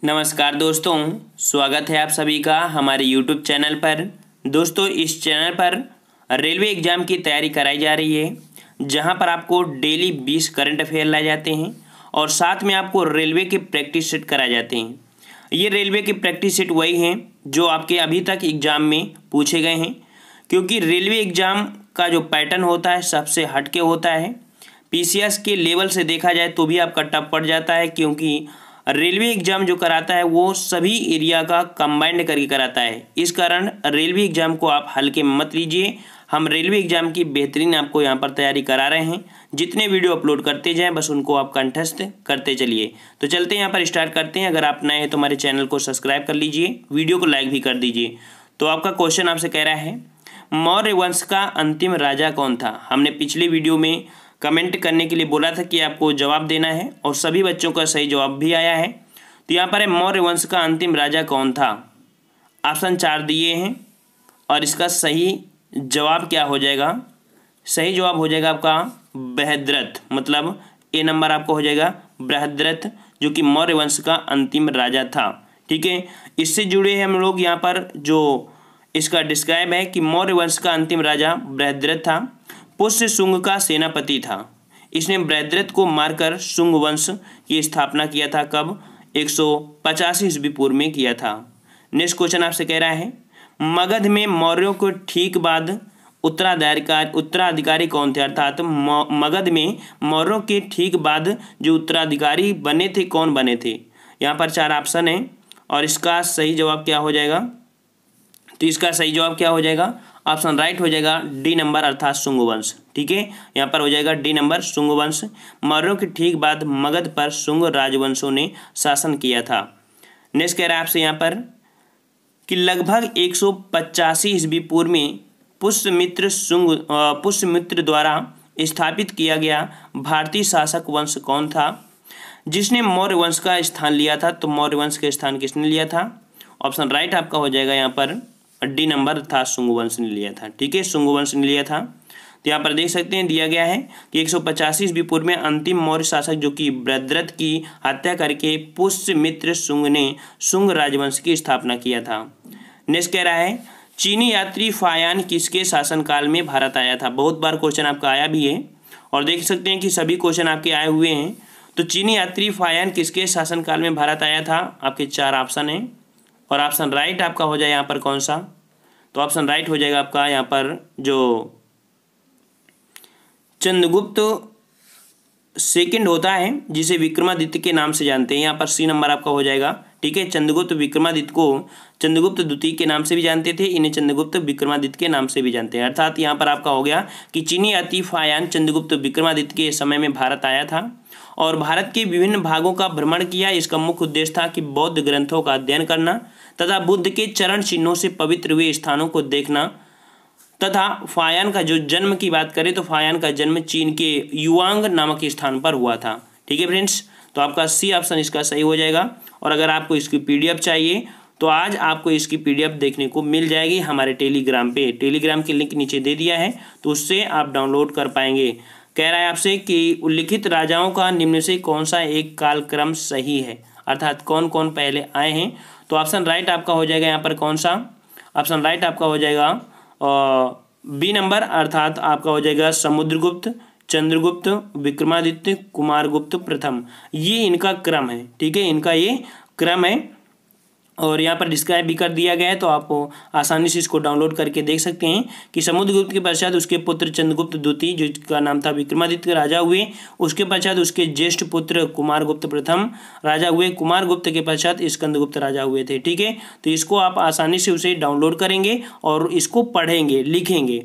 नमस्कार दोस्तों, स्वागत है आप सभी का हमारे YouTube चैनल पर। दोस्तों, इस चैनल पर रेलवे एग्ज़ाम की तैयारी कराई जा रही है, जहां पर आपको डेली 20 करंट अफेयर लाए जाते हैं और साथ में आपको रेलवे के प्रैक्टिस सेट कराए जाते हैं। ये रेलवे के प्रैक्टिस सेट वही हैं जो आपके अभी तक एग्ज़ाम में पूछे गए हैं, क्योंकि रेलवे एग्ज़ाम का जो पैटर्न होता है सबसे हटके होता है। PCS के लेवल से देखा जाए तो भी आपका टफ पड़ जाता है, क्योंकि रेलवे एग्ज़ाम जो कराता है वो सभी एरिया का कंबाइंड करके कराता है। इस कारण रेलवे एग्ज़ाम को आप हल्के में मत लीजिए। हम रेलवे एग्ज़ाम की बेहतरीन आपको यहाँ पर तैयारी करा रहे हैं। जितने वीडियो अपलोड करते जाएं बस उनको आप कंठस्थ करते चलिए। तो चलते हैं यहाँ पर स्टार्ट करते हैं। अगर आप नए हैं तो हमारे चैनल को सब्सक्राइब कर लीजिए, वीडियो को लाइक भी कर दीजिए। तो आपका क्वेश्चन आपसे कह रहा है, मौर्य वंश का अंतिम राजा कौन था? हमने पिछले वीडियो में कमेंट करने के लिए बोला था कि आपको जवाब देना है और सभी बच्चों का सही जवाब भी आया है। तो यहाँ पर है, मौर्य वंश का अंतिम राजा कौन था? ऑप्शन 4 दिए हैं और इसका सही जवाब क्या हो जाएगा? सही जवाब हो जाएगा आपका बृहद्रथ, मतलब ए नंबर आपको हो जाएगा बृहद्रथ, जो कि मौर्य वंश का अंतिम राजा था। ठीक है, इससे जुड़े हैं हम लोग। यहाँ पर जो इसका डिस्क्राइब है कि मौर्य वंश का अंतिम राजा बृहद्रथ था, पुष्य शुंग का सेनापति था। इसने बृहद्रथ को मारकर शुंग वंश की स्थापना किया था। कब? 185 ईस्वी पूर्व में किया था। नेक्स्ट क्वेश्चन आपसे कह रहा है, मगध में मौर्यों को ठीक बाद उत्तराधिकारी कौन थे? अर्थात मगध में मौर्यों के ठीक बाद जो उत्तराधिकारी बने थे, कौन बने थे? यहाँ पर 4 ऑप्शन है और इसका सही जवाब क्या हो जाएगा? तो इसका सही जवाब क्या हो जाएगा? ऑप्शन राइट हो जाएगा डी नंबर, अर्थात शुंग वंश। ठीक है, यहाँ पर हो जाएगा डी नंबर, शुंग वंश। मौर्यों के ठीक बाद मगध पर शुंग राजवंशों ने शासन किया था। नेक्स्ट कह रहा है आपसे यहाँ पर कि लगभग 185 ईस्वी पूर्व में पुष्यमित्र द्वारा स्थापित किया गया भारतीय शासक वंश कौन था जिसने मौर्य वंश का स्थान लिया था? तो मौर्य वंश का स्थान किसने लिया था? ऑप्शन राइट आपका हो जाएगा यहाँ पर डी नंबर, था शुंग वंश ने लिया था। ठीक है, शुंग वंश ने लिया था। तो यहाँ पर देख सकते हैं दिया गया है कि 185 ईस्वी पूर्व में अंतिम मौर्य शासक जो कि बृहद्रथ की हत्या करके पुष्यमित्र शुंग ने शुंग राजवंश की स्थापना किया था। नेक्स्ट कह रहा है, चीनी यात्री फायान किसके शासनकाल में भारत आया था? बहुत बार क्वेश्चन आपका आया भी है और देख सकते हैं कि सभी क्वेश्चन आपके आए हुए हैं। तो चीनी यात्री फायान किसके शासनकाल में भारत आया था? आपके 4 ऑप्शन हैं और ऑप्शन राइट आपका हो जाए यहाँ पर कौन सा? तो ऑप्शन राइट हो जाएगा आपका यहाँ पर जो चंद्रगुप्त सेकंड होता है, जिसे विक्रमादित्य के नाम से जानते हैं। यहाँ पर सी नंबर आपका हो जाएगा। ठीक है, चंद्रगुप्त विक्रमादित्य को चंद्रगुप्त द्वितीय के नाम से भी जानते थे, इन्हें चंद्रगुप्त विक्रमादित्य के नाम से भी जानते हैं। अर्थात यहाँ पर आपका हो गया कि चीनी यात्री फायान चंद्रगुप्त विक्रमादित्य के समय में भारत आया था और भारत के विभिन्न भागों का भ्रमण किया। इसका मुख्य उद्देश्य था कि बौद्ध ग्रंथों का अध्ययन करना तथा बुद्ध के चरण चिन्हों से पवित्र हुए स्थानों को देखना तथा फायान का जो जन्म की बात करें तो फायान का जन्म चीन के युआंग नामक स्थान पर हुआ था। ठीक है फ्रेंड्स, तो आपका सी ऑप्शन इसका सही हो जाएगा। और अगर आपको इसकी PDF चाहिए तो आज आपको इसकी PDF देखने को मिल जाएगी हमारे टेलीग्राम पे। टेलीग्राम की लिंक नीचे दे दिया है, तो उससे आप डाउनलोड कर पाएंगे। कह रहा है आपसे कि उल्लिखित राजाओं का निम्न से कौन सा एक कालक्रम सही है? अर्थात कौन कौन पहले आए हैं? तो ऑप्शन राइट आपका हो जाएगा यहाँ पर कौन सा? ऑप्शन राइट आपका हो जाएगा बी नंबर, अर्थात आपका हो जाएगा समुद्रगुप्त, चंद्रगुप्त, विक्रमादित्य, कुमारगुप्त प्रथम। ये इनका क्रम है। ठीक है, इनका ये क्रम है और यहाँ पर डिस्क्राइब भी कर दिया गया है, तो आप आसानी से इसको डाउनलोड करके देख सकते हैं कि समुद्रगुप्त के पश्चात उसके पुत्र चंद्रगुप्त द्वितीय, जिसका नाम था विक्रमादित्य, राजा हुए। उसके पश्चात उसके ज्येष्ठ पुत्र कुमारगुप्त प्रथम राजा हुए। कुमारगुप्त के पश्चात स्कंदगुप्त राजा हुए थे। ठीक है, तो इसको आप आसानी से उसे डाउनलोड करेंगे और इसको पढ़ेंगे, लिखेंगे।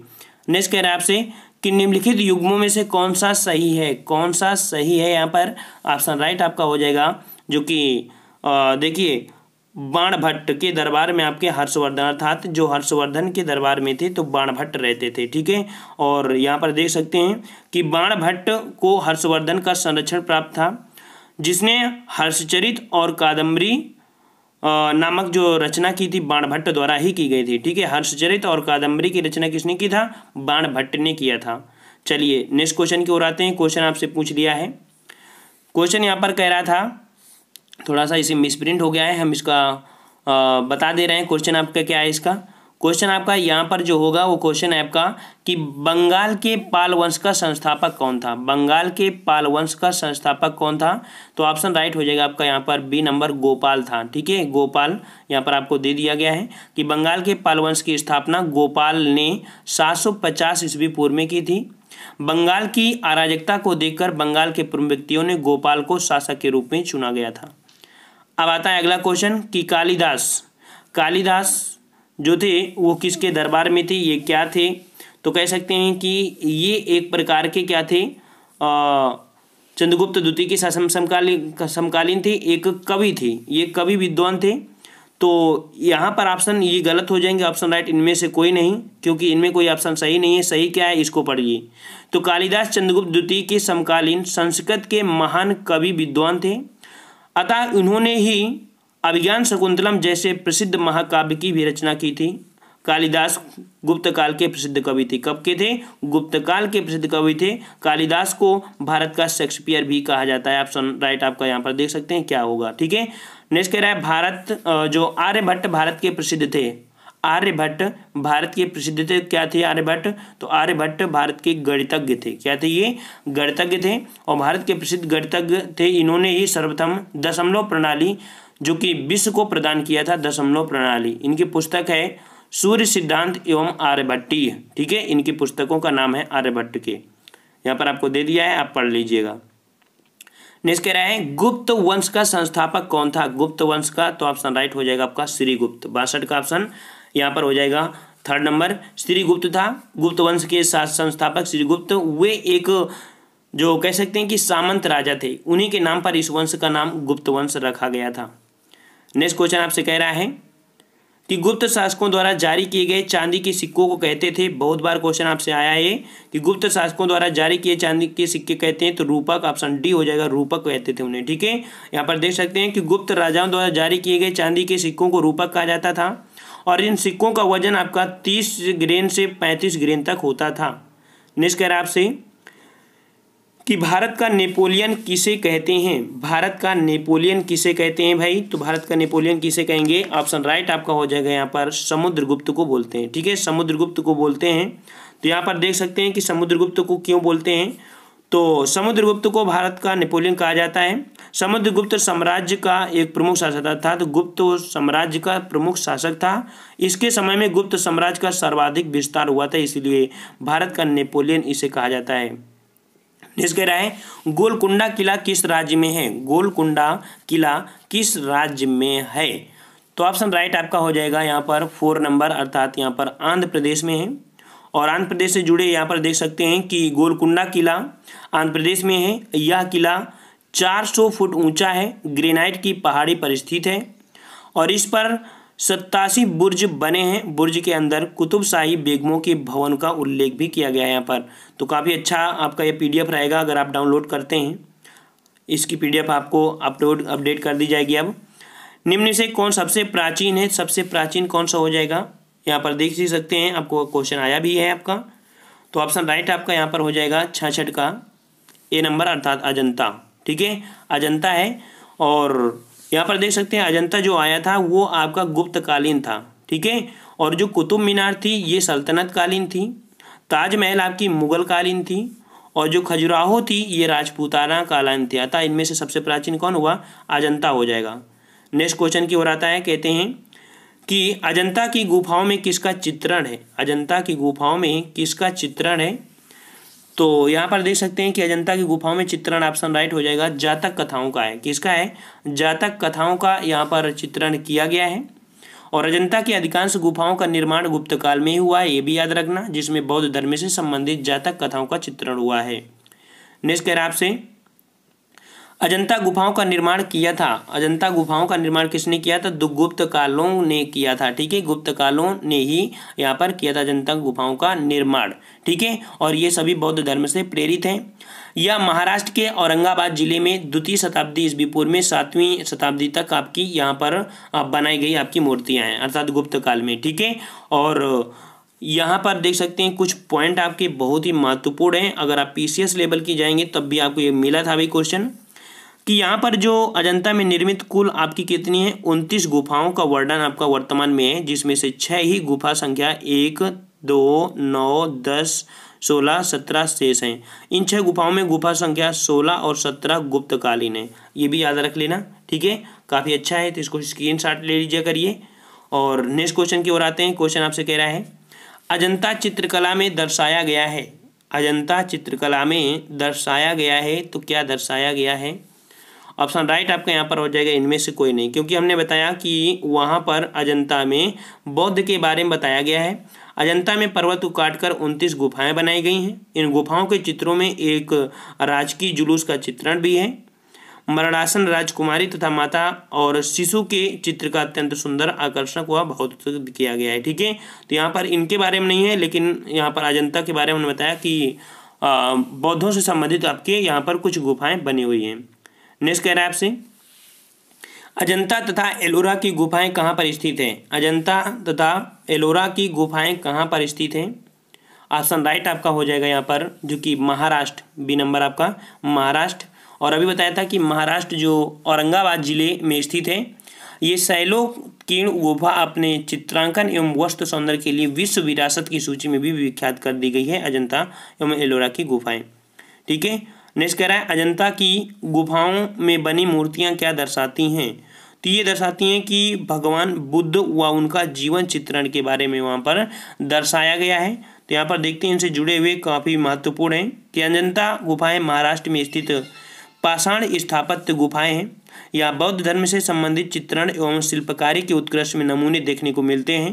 नेक्स्ट कह रहा है आपसे कि निम्नलिखित युग्मों में से कौन सा सही है? कौन सा सही है? यहाँ पर ऑप्शन राइट आपका हो जाएगा, जो कि देखिए बाणभट्ट के दरबार में आपके हर्षवर्धन, अर्थात जो हर्षवर्धन के दरबार में थे तो बाणभट्ट रहते थे। ठीक है, और यहाँ पर देख सकते हैं कि बाणभट्ट को हर्षवर्धन का संरक्षण प्राप्त था, जिसने हर्षचरित और कादम्बरी नामक जो रचना की थी बाणभट्ट द्वारा ही की गई थी। ठीक है, हर्षचरित और कादम्बरी की रचना किसने की था? बाणभट्ट ने किया था। चलिए नेक्स्ट क्वेश्चन की ओर आते हैं। क्वेश्चन आपसे पूछ लिया है। क्वेश्चन यहाँ पर कह रहा था थोड़ा सा इसे मिसप्रिंट हो गया है, हम इसका बता दे रहे हैं। क्वेश्चन आपका क्या है इसका, क्वेश्चन आपका यहाँ पर जो होगा वो क्वेश्चन है आपका कि बंगाल के पाल वंश का संस्थापक कौन था। बंगाल के पाल वंश का संस्थापक कौन था, तो ऑप्शन राइट हो जाएगा आपका यहाँ पर बी नंबर, गोपाल था। ठीक है, गोपाल यहाँ पर आपको दे दिया गया है कि बंगाल के पाल वंश की स्थापना गोपाल ने 750 ईस्वी पूर्व में की थी। बंगाल की अराजकता को देखकर बंगाल के प्रमुख व्यक्तियों ने गोपाल को शासक के रूप में चुना गया था। अब आता है अगला क्वेश्चन कि कालिदास जो थे वो किसके दरबार में थे, ये क्या थे, तो कह सकते हैं कि ये एक प्रकार के क्या थे, चंद्रगुप्त द्वितीय के समकालीन थे, एक कवि थे, ये कवि विद्वान थे। तो यहाँ पर ऑप्शन ये गलत हो जाएंगे, ऑप्शन राइट इनमें से कोई नहीं, क्योंकि इनमें कोई ऑप्शन सही नहीं है। सही क्या है इसको पढ़िए। तो कालिदास चंद्रगुप्त द्वितीय के समकालीन संस्कृत के महान कवि विद्वान थे, अतः उन्होंने ही अभिज्ञान शकुंतलम जैसे प्रसिद्ध महाकाव्य की भी रचना की थी। कालिदास गुप्त काल के प्रसिद्ध कवि थे। कब के थे, गुप्त काल के प्रसिद्ध कवि थे। कालिदास को भारत का शेक्सपियर भी कहा जाता है। ऑप्शन राइट आपका यहाँ पर देख सकते हैं क्या होगा। ठीक है, नेक्स्ट कह रहा है भारत जो आर्यभट्ट भारत के प्रसिद्ध थे। आर्यभट्ट भारत के प्रसिद्ध थे, क्या थे आर्यभट्ट, तो आर्यभट्ट भारत के गणितज्ञ थे। क्या थे ये, गणितज्ञ थे और भारत के प्रसिद्ध गणितज्ञ थे। इन्होंने ही सर्वप्रथम दशमलव प्रणाली जो कि विश्व को प्रदान किया था, दशमलव प्रणाली। इनकी पुस्तक है सूर्य सिद्धांत एवं आर्यभट्टीय। ठीक है, इनकी पुस्तकों का नाम है आर्यभट्ट के, यहाँ पर आपको दे दिया है, आप पढ़ लीजिएगा। नेक्स्ट कह रहा है गुप्त वंश का संस्थापक कौन था। गुप्त वंश का तो ऑप्शन राइट हो जाएगा आपका श्रीगुप्त। 62 का ऑप्शन यहाँ पर हो जाएगा थर्ड नंबर, श्रीगुप्त था। गुप्त वंश के संस्थापक श्रीगुप्त, वे एक जो कह सकते हैं कि सामंत राजा थे, उन्हीं के नाम पर इस वंश का नाम गुप्त वंश रखा गया था। नेक्स्ट क्वेश्चन आपसे कह रहा है कि गुप्त शासकों द्वारा जारी किए गए चांदी के सिक्कों को कहते थे। बहुत बार क्वेश्चन आपसे आया है कि गुप्त शासकों द्वारा जारी किए चांदी के सिक्के कहते हैं, तो रूपक, ऑप्शन डी हो जाएगा, रूपक कहते थे उन्हें। ठीक है, यहाँ पर देख सकते हैं कि गुप्त राजाओं द्वारा जारी किए गए चांदी के सिक्कों को रूपक कहा जाता था और इन सिक्कों का वजन आपका 30 ग्रेन से 35 ग्रेन तक होता था। नेक्स्ट कह रहा है आपसे कि भारत का नेपोलियन किसे कहते हैं। भारत का नेपोलियन किसे कहते हैं भाई, तो भारत का नेपोलियन किसे कहेंगे, ऑप्शन राइट आपका हो जाएगा यहाँ पर समुद्रगुप्त को बोलते हैं। ठीक है, समुद्रगुप्त को बोलते हैं। तो यहाँ पर देख सकते हैं कि समुद्रगुप्त को क्यों बोलते हैं, तो समुद्रगुप्त को भारत का नेपोलियन कहा जाता है। समुद्रगुप्त साम्राज्य का एक प्रमुख शासक था, तो गुप्त साम्राज्य का प्रमुख शासक था। इसके समय में गुप्त साम्राज्य का सर्वाधिक विस्तार हुआ था, इसलिए भारत का नेपोलियन इसे कहा जाता है। नेक्स्ट कह रहा है गोलकुंडा किला किस राज्य में है। गोलकुंडा किला किस राज्य में है, तो ऑप्शन राइट आपका हो जाएगा यहाँ पर 4 नंबर, अर्थात यहाँ पर आंध्र प्रदेश में है। और आंध्र प्रदेश से जुड़े यहाँ पर देख सकते हैं कि गोलकुंडा किला आंध्र प्रदेश में है। यह किला 400 फुट ऊंचा है, ग्रेनाइट की पहाड़ी पर स्थित है और इस पर 87 बुर्ज बने हैं। बुर्ज के अंदर कुतुबशाही बेगमों के भवन का उल्लेख भी किया गया है यहाँ पर। तो काफ़ी अच्छा आपका ये PDF रहेगा अगर आप डाउनलोड करते हैं। इसकी PDF आपको अपडेट कर दी जाएगी। अब निम्न से कौन सबसे प्राचीन है, सबसे प्राचीन कौन सा हो जाएगा, यहाँ पर देख ही सकते हैं, आपको क्वेश्चन आया भी है आपका। तो ऑप्शन राइट आपका यहाँ पर हो जाएगा 66 का A नंबर, अर्थात अजंता। ठीक है, अजंता है। और यहाँ पर देख सकते हैं अजंता जो आया था वो आपका गुप्तकालीन था। ठीक है, और जो कुतुब मीनार थी ये सल्तनत कालीन थी। ताजमहल आपकी मुगल कालीन थी और जो खजुराहो थी ये राजपूताना कालीन थी। अतः इनमें से सबसे प्राचीन कौन हुआ, अजंता हो जाएगा। नेक्स्ट क्वेश्चन की ओर आता है, कहते हैं कि अजंता की गुफाओं में किसका चित्रण है। अजंता की गुफाओं में किसका चित्रण है, तो यहाँ पर देख सकते हैं कि अजंता की गुफाओं में चित्रण ऑप्शन राइट हो जाएगा जातक कथाओं का है। किसका है, जातक कथाओं का यहाँ पर चित्रण किया गया है। और अजंता की अधिकांश गुफाओं का निर्माण गुप्त काल में ही हुआ है, ये भी याद रखना, जिसमें बौद्ध धर्म से संबंधित जातक कथाओं का चित्रण हुआ है। नेक्स्ट कह रहा है आपसे अजंता गुफाओं का निर्माण किया था। अजंता गुफाओं का निर्माण किसने किया था, तो गुप्त कालों ने किया था। ठीक है, गुप्त कालों ने ही यहाँ पर किया था अजंता गुफाओं का निर्माण। ठीक है, और ये सभी बौद्ध धर्म से प्रेरित हैं। यह महाराष्ट्र के औरंगाबाद जिले में 2वीं शताब्दी ईस्वी पूर्व में 7वीं शताब्दी तक आपकी यहाँ पर बनाई गई आपकी मूर्तियाँ हैं, अर्थात गुप्त काल में। ठीक है, और यहाँ पर देख सकते हैं कुछ पॉइंट आपके बहुत ही महत्वपूर्ण हैं। अगर आप PCS लेवल की जाएंगे तब भी आपको ये मिला था भाई क्वेश्चन। कि यहाँ पर जो अजंता में निर्मित कुल आपकी कितनी है 29 गुफाओं का वर्णन आपका वर्तमान में है, जिसमें से 6 ही गुफा संख्या 1, 2, 9, 10, 16, 17 शेष हैं। इन 6 गुफाओं में गुफा संख्या 16 और 17 गुप्तकालीन है। ये भी याद रख लेना, ठीक है। काफ़ी अच्छा है, तो इसको स्क्रीनशॉट ले लीजिए करिए। और नेक्स्ट क्वेश्चन की ओर आते हैं। क्वेश्चन आपसे कह रहा है अजंता चित्रकला में दर्शाया गया है, अजंता चित्रकला में दर्शाया गया है, तो क्या दर्शाया गया है? ऑप्शन राइट आपका यहाँ पर हो जाएगा इनमें से कोई नहीं, क्योंकि हमने बताया कि वहाँ पर अजंता में बौद्ध के बारे में बताया गया है। अजंता में पर्वत को काटकर 29 गुफाएं बनाई गई हैं। इन गुफाओं के चित्रों में एक राजकीय जुलूस का चित्रण भी है। मरणासन राजकुमारी तथा माता और शिशु के चित्र का अत्यंत सुंदर आकर्षक व बहुत किया गया है, ठीक है। तो यहाँ पर इनके बारे में नहीं है, लेकिन यहाँ पर अजंता के बारे में उन्होंने बताया कि बौद्धों से संबंधित आपके यहाँ पर कुछ गुफाएं बनी हुई हैं। नेक्स्ट कह रहा है आपसे अजंता तथा एलोरा की गुफाएं कहाँ पर स्थित हैं? अजंता तथा एलोरा की गुफाएं कहाँ पर स्थित हैं? ऑप्शन राइट आपका हो जाएगा यहाँ पर, जो कि महाराष्ट्र, बी नंबर आपका महाराष्ट्र। और अभी बताया था कि महाराष्ट्र जो औरंगाबाद जिले में स्थित है। ये शैलोकीर्ण गुफा अपने चित्रांकन एवं वस्तु सौंदर्य के लिए विश्व विरासत की सूची में भी विख्यात कर दी गई है, अजंता एवं एलोरा की गुफाएं, ठीक है। नेक्स्ट कह रहा है अजंता की गुफाओं में बनी मूर्तियां क्या दर्शाती हैं? तो ये दर्शाती हैं कि भगवान बुद्ध व उनका जीवन चित्रण के बारे में वहाँ पर दर्शाया गया है। तो यहाँ पर देखते हैं इनसे जुड़े हुए काफ़ी महत्वपूर्ण हैं कि अजंता गुफाएं महाराष्ट्र में स्थित पाषाण स्थापत्य गुफाएं हैं। यहाँ बौद्ध धर्म से संबंधित चित्रण एवं शिल्पकारी के उत्कृष्ट में नमूने देखने को मिलते हैं।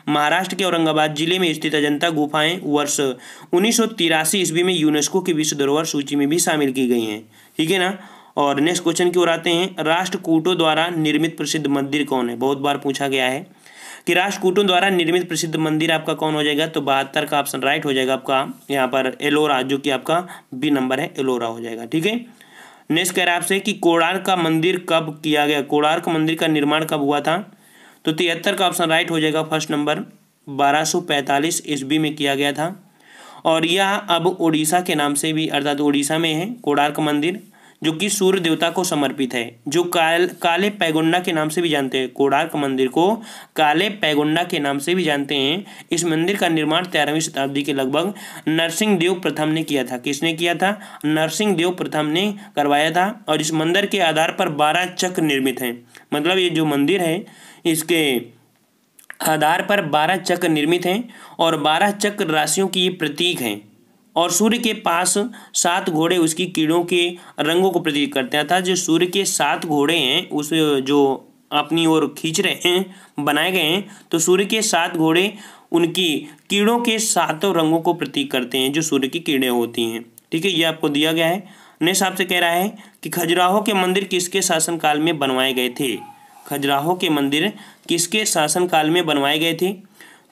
महाराष्ट्र के औरंगाबाद जिले में स्थित अजंता गुफाएं वर्ष 1983 ईस्वी में यूनेस्को की विश्व धरोहर सूची में भी शामिल की गई हैं, ठीक है ना। और नेक्स्ट क्वेश्चन की ओर आते हैं। राष्ट्रकूटों द्वारा निर्मित प्रसिद्ध मंदिर कौन है? बहुत बार पूछा गया है कि राष्ट्रकूटों द्वारा निर्मित प्रसिद्ध मंदिर आपका कौन हो जाएगा? तो 72 का ऑप्शन राइट हो जाएगा आपका यहाँ पर एलोरा, जो कि आपका बी नंबर है, एलोरा हो जाएगा, ठीक है। नेक्स्ट कह रहा है आपसे कि कोणार्क का मंदिर कब किया गया? कोणार्क मंदिर का निर्माण कब हुआ था? तो 73 का ऑप्शन राइट हो जाएगा, फर्स्ट नंबर, 1245 ईस्वी में किया गया था। और यह अब उड़ीसा के नाम से भी, अर्थात उड़ीसा में है कोणार्क मंदिर, जो कि सूर्य देवता को समर्पित है, जो काले पैगोंडा के नाम से भी जानते हैं। कोणार्क मंदिर को काले पैगोंडा के नाम से भी जानते हैं। इस मंदिर का निर्माण 13वीं शताब्दी के लगभग नरसिंह देव प्रथम ने किया था। किसने किया था? नरसिंह देव प्रथम ने करवाया था। और इस मंदिर के आधार पर 12 चक्र निर्मित हैं। मतलब ये जो मंदिर है इसके आधार पर 12 चक्र निर्मित हैं और 12 चक्र राशियों की ये प्रतीक हैं। और सूर्य के पास 7 घोड़े उसकी कीड़ों के रंगों को प्रतीक करते हैं। था जो सूर्य के 7 घोड़े हैं उस जो अपनी ओर खींच रहे हैं, बनाए गए हैं, तो सूर्य के 7 घोड़े उनकी कीड़ों के 7 रंगों को प्रतीक करते हैं, जो सूर्य की कीड़ें होती हैं, ठीक है। ये आपको दिया गया है। नेक्स्ट आपसे कह रहा है कि खजुराहो के मंदिर किसके शासनकाल में बनवाए गए थे? खजुराहो के मंदिर किसके शासनकाल में बनवाए गए थे?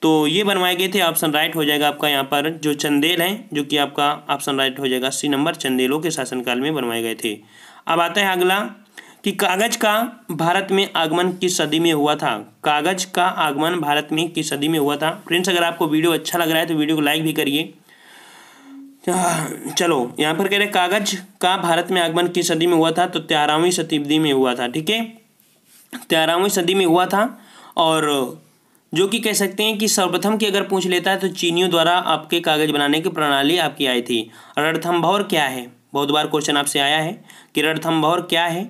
तो ये बनवाए गए थे, ऑप्शन राइट हो जाएगा आपका यहाँ पर जो चंदेल हैं, जो कि आपका ऑप्शन राइट हो जाएगा सी नंबर, चंदेलों के शासनकाल में बनवाए गए थे। अब आता है अगला कि कागज का भारत में आगमन किस सदी में हुआ था? कागज का आगमन भारत में किस सदी में हुआ था? फ्रेंड्स, अगर आपको वीडियो अच्छा लग रहा है तो वीडियो को लाइक भी करिए। चलो, यहाँ पर कह रहे कागज का भारत में आगमन किस सदी में हुआ था? तो 13वीं शताब्दी में हुआ था, ठीक है, 13वीं सदी में हुआ था। और जो कि कह सकते हैं कि सर्वप्रथम की अगर पूछ लेता है तो चीनियों द्वारा आपके कागज बनाने की प्रणाली आपकी आई थी। रणथंभौर क्या है? बहुत बार क्वेश्चन आपसे आया है कि रणथंभौर क्या है?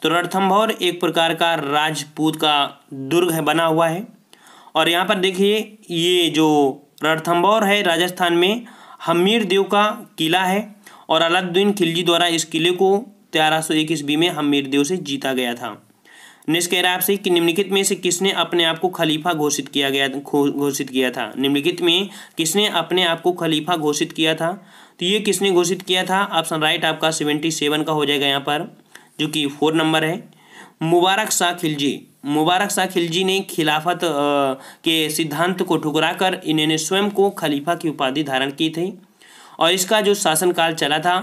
तो रणथंभौर एक प्रकार का राजपूत का दुर्ग है, बना हुआ है। और यहाँ पर देखिए ये जो रणथंभौर है राजस्थान में हमीर देव का किला है और अलाउद्दीन खिलजी द्वारा इस किले को 1301 ईस्वी में हमीर देव से जीता गया था। नेक्स्ट कह रहा है आपसे कि निम्नलिखित में से किसने अपने आप को खलीफा घोषित किया था? निम्नलिखित में किसने अपने आप को खलीफा घोषित किया था? तो ये किसने घोषित किया था? ऑप्शन राइट आपका 77 का हो जाएगा यहाँ पर, जो कि 4 नंबर है, मुबारक शाह खिलजी। मुबारक शाह खिलजी ने खिलाफत के सिद्धांत को ठुकराकर इन्होंने स्वयं को खलीफा की उपाधि धारण की थी। और इसका जो शासनकाल चला था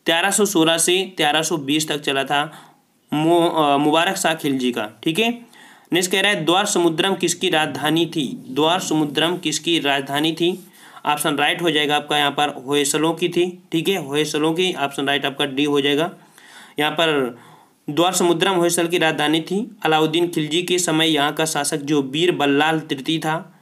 1316 से 1320 तक चला था मुबारक शाह खिलजी का, ठीक है। नेक्स्ट कह रहा है द्वार समुद्रम किसकी राजधानी थी? द्वार समुद्रम किसकी राजधानी थी? ऑप्शन राइट हो जाएगा आपका यहाँ पर होयसलों की थी, ठीक है, होयसलों की, ऑप्शन राइट आपका डी हो जाएगा। यहाँ पर द्वार समुद्रम होयसल की राजधानी थी। अलाउद्दीन खिलजी के समय यहाँ का शासक जो बीर बल्लाल तृतीय था,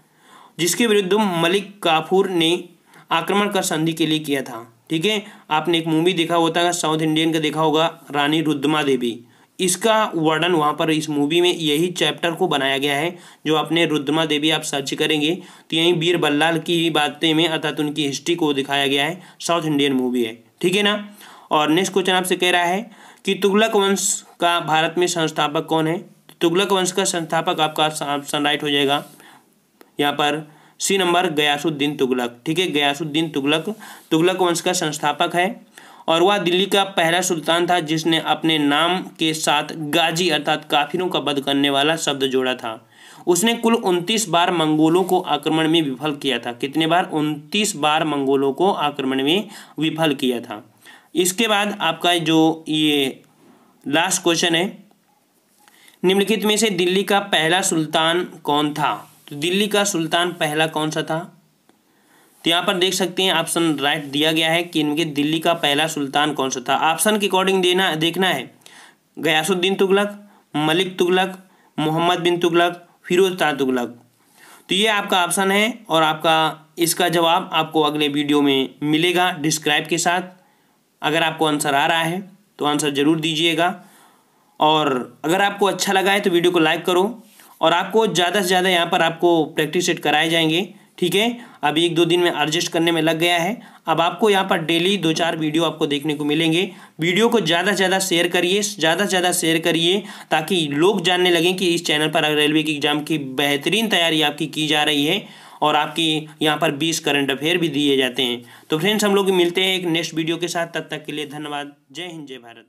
जिसके विरुद्ध मलिक काफूर ने आक्रमण कर संधि के लिए किया था। ठीक है, आपने एक मूवी देखा होता है साउथ इंडियन का, देखा होगा रानी रुद्रमादेवी। इसका वर्णन वहाँ पर इस मूवी में यही चैप्टर को बनाया गया है। जो आपने रुद्रमादेवी आप सर्च करेंगे तो यहीं बीर बल्लाल की बातें में अर्थात उनकी हिस्ट्री को दिखाया गया है। साउथ इंडियन मूवी है, ठीक है ना। और नेक्स्ट क्वेश्चन आपसे कह रहा है कि तुगलक वंश का भारत में संस्थापक कौन है। तुगलक वंश का संस्थापक आपका ऑप्शन राइट हो जाएगा यहाँ पर सी नंबर, गयासुद्दीन तुगलक। ठीक है, गयासुद्दीन तुगलक तुगलक वंश का संस्थापक है और वह दिल्ली का पहला सुल्तान था जिसने अपने नाम के साथ गाजी अर्थात काफिरों का वध करने वाला शब्द जोड़ा था। उसने कुल 29 बार मंगोलों को आक्रमण में विफल किया था। कितने बार? 29 बार मंगोलों को आक्रमण में विफल किया था। इसके बाद आपका जो ये लास्ट क्वेश्चन है, निम्नलिखित में से दिल्ली का पहला सुल्तान कौन था। तो दिल्ली का सुल्तान पहला कौन सा था? तो यहाँ पर देख सकते हैं ऑप्शन राइट दिया गया है कि इनके दिल्ली का पहला सुल्तान कौन सा था। ऑप्शन के अकॉर्डिंग देखना है, गयासुद्दीन तुगलक, मलिक तुगलक, मोहम्मद बिन तुगलक, फिरोज शाह तुगलक। तो ये आपका ऑप्शन है और आपका इसका जवाब आपको अगले वीडियो में मिलेगा डिस्क्राइब के साथ। अगर आपको आंसर आ रहा है तो आंसर ज़रूर दीजिएगा और अगर आपको अच्छा लगा है तो वीडियो को लाइक करो और आपको ज़्यादा से ज़्यादा यहाँ पर आपको प्रैक्टिस सेट कराए जाएंगे। ठीक है, अभी 1-2 दिन में एडजस्ट करने में लग गया है। अब आपको यहाँ पर डेली 2-4 वीडियो आपको देखने को मिलेंगे। वीडियो को ज़्यादा से ज़्यादा शेयर करिए, ज़्यादा से ज़्यादा शेयर करिए ताकि लोग जानने लगें कि इस चैनल पर रेलवे की एग्ज़ाम की बेहतरीन तैयारी आपकी की जा रही है और आपकी यहाँ पर 20 करंट अफेयर भी दिए जाते हैं। तो फ्रेंड्स, हम लोग मिलते हैं एक नेक्स्ट वीडियो के साथ। तब तक के लिए धन्यवाद। जय हिंद, जय भारत।